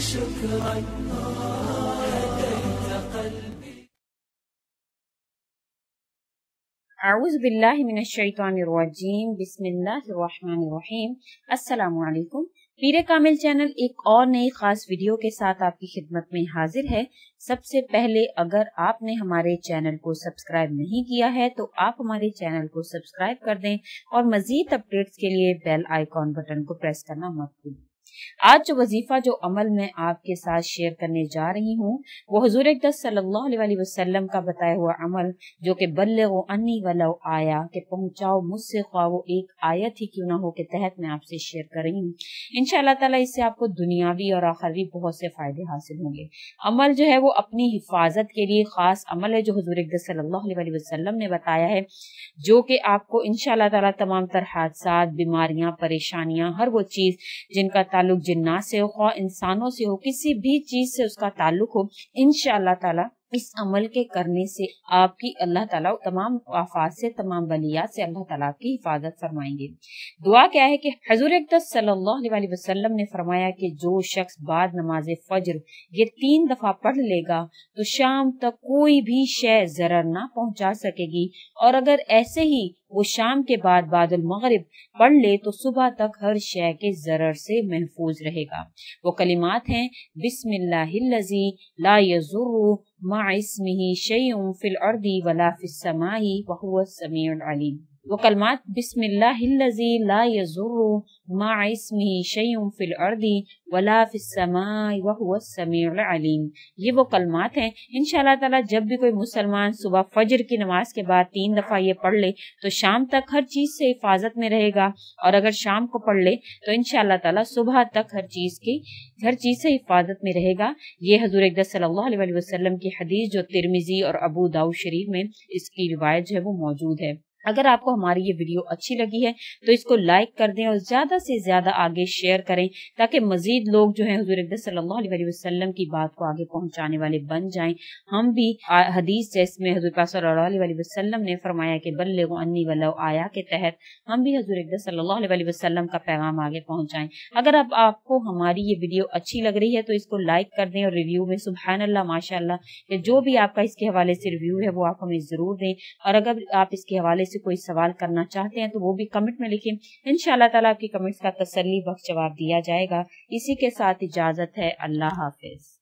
شكرا هديت قلبي. اعوذ باللہ من الشیطان الرجیم، بسم اللہ الرحمن الرحیم۔ السلام علیکم۔ پیر کامل چینل ایک اور نئی خاص ویڈیو کے ساتھ آپ کی خدمت میں حاضر ہے۔ سب سے پہلے اگر آپ نے ہمارے چینل کو سبسکرائب نہیں کیا ہے تو آپ ہمارے چینل کو سبسکرائب کر دیں اور مزید اپڈیٹس کے لیے بیل آئیکن بٹن کو پریس کرنا مت بھولیں۔ آج جو وظیفہ جو عمل میں آپ کے ساتھ شیئر کرنے جا رہی ہوں وہ حضور اقدس صلی اللہ علیہ وسلم کا بتایا ہوا عمل، جو کہ بلغوا انی ولو آیا، کہ پہنچاؤ مجھ سے خواہ وہ ایک آیت ہی کیوں نہ ہو، کے تحت میں آپ سے شیئر کر رہی ہوں۔ انشاءاللہ تعالیٰ اس سے آپ کو دنیاوی اور آخروی بہت سے فائدے حاصل ہوں گے۔ عمل جو ہے وہ اپنی حفاظت کے لیے خاص عمل ہے جو حضور اقدس صلی اللہ علیہ وسلم نے بتایا ہے، جو کہ آپ کو انشاءاللہ تعالیٰ تمام تر حادثات، بیماریاں، پریشانیاں، ہر وہ چیز جن کا تعلق جنات سے ہو، خواہ انسانوں سے ہو، کسی بھی چیز سے اس کا تعلق ہو، انشاءاللہ تعالیٰ اس عمل کے کرنے سے آپ کی اللہ تعالیٰ تمام آفات سے، تمام بلیات سے اللہ تعالیٰ کی حفاظت فرمائیں گے۔ دعا کیا ہے کہ حضور اقدس صلی اللہ علیہ وسلم نے فرمایا کہ جو شخص بعد نماز فجر یہ 3 دفعہ پڑھ لے گا تو شام تک کوئی بھی شے ضرر نہ پہنچا سکے گی، اور اگر ایسے ہی وہ شام کے بعد المغرب پڑھ لے تو صبح تک ہر شے کے ضرر سے محفوظ رہے گا۔ وہ کلمات ہیں: بسم اللہ الذی لا یضر مع اسمہ شیء فی الارض ولا فی السماء وہو السمیع العلیم۔ وہ کلمات بسم اللہ الذی لا یضر مع اسمہ شیء فی الارض ولا فی السماء وہو السمیع العلیم، یہ وہ کلمات ہیں۔ انشاءاللہ تعالیٰ جب بھی کوئی مسلمان صبح فجر کی نماز کے بعد 3 دفعہ یہ پڑھ لے تو شام تک ہر چیز سے حفاظت میں رہے گا، اور اگر شام کو پڑھ لے تو انشاءاللہ تعالیٰ صبح تک ہر چیز سے حفاظت میں رہے گا۔ یہ حضور اقدس صلی اللہ علیہ وسلم کی حدیث جو ترمذی اور ابو داؤد شریف میں اس کی روایت جو ہے وہ موجود ہے۔ اگر آپ کو ہماری یہ ویڈیو اچھی لگی ہے تو اس کو لائک کر دیں اور زیادہ سے زیادہ آگے شیئر کریں، تاکہ مزید لوگ جو ہیں حضور اقدس صلی اللہ علیہ وسلم کی بات کو آگے پہنچانے والے بن جائیں۔ ہم بھی حدیث جس میں حضور پاک صلی اللہ علیہ وسلم نے فرمایا کہ بلغوا انی ولو آیا کے تحت ہم بھی حضور اقدس صلی اللہ علیہ وسلم کا پیغام آگے پہنچائیں۔ اگر اب آپ کو ہماری یہ ویڈیو اچھی لگ رہی ہے تو اس کو لائک کر دیں اور ریویو میں سبحان اللہ، ماشاء اللہ، کہ جو بھی آپ کا اس کے حوالے سے ریویو ہے وہ آپ ہمیں ضرور دیں، اور اگر آپ اس کے حوالے سے کوئی سوال کرنا چاہتے ہیں تو وہ بھی کمنٹ میں لکھیں۔ انشاءاللہ تعالیٰ آپ کی کمنٹس کا تسلی بخش جواب دیا جائے گا۔ اسی کے ساتھ اجازت ہے، اللہ حافظ۔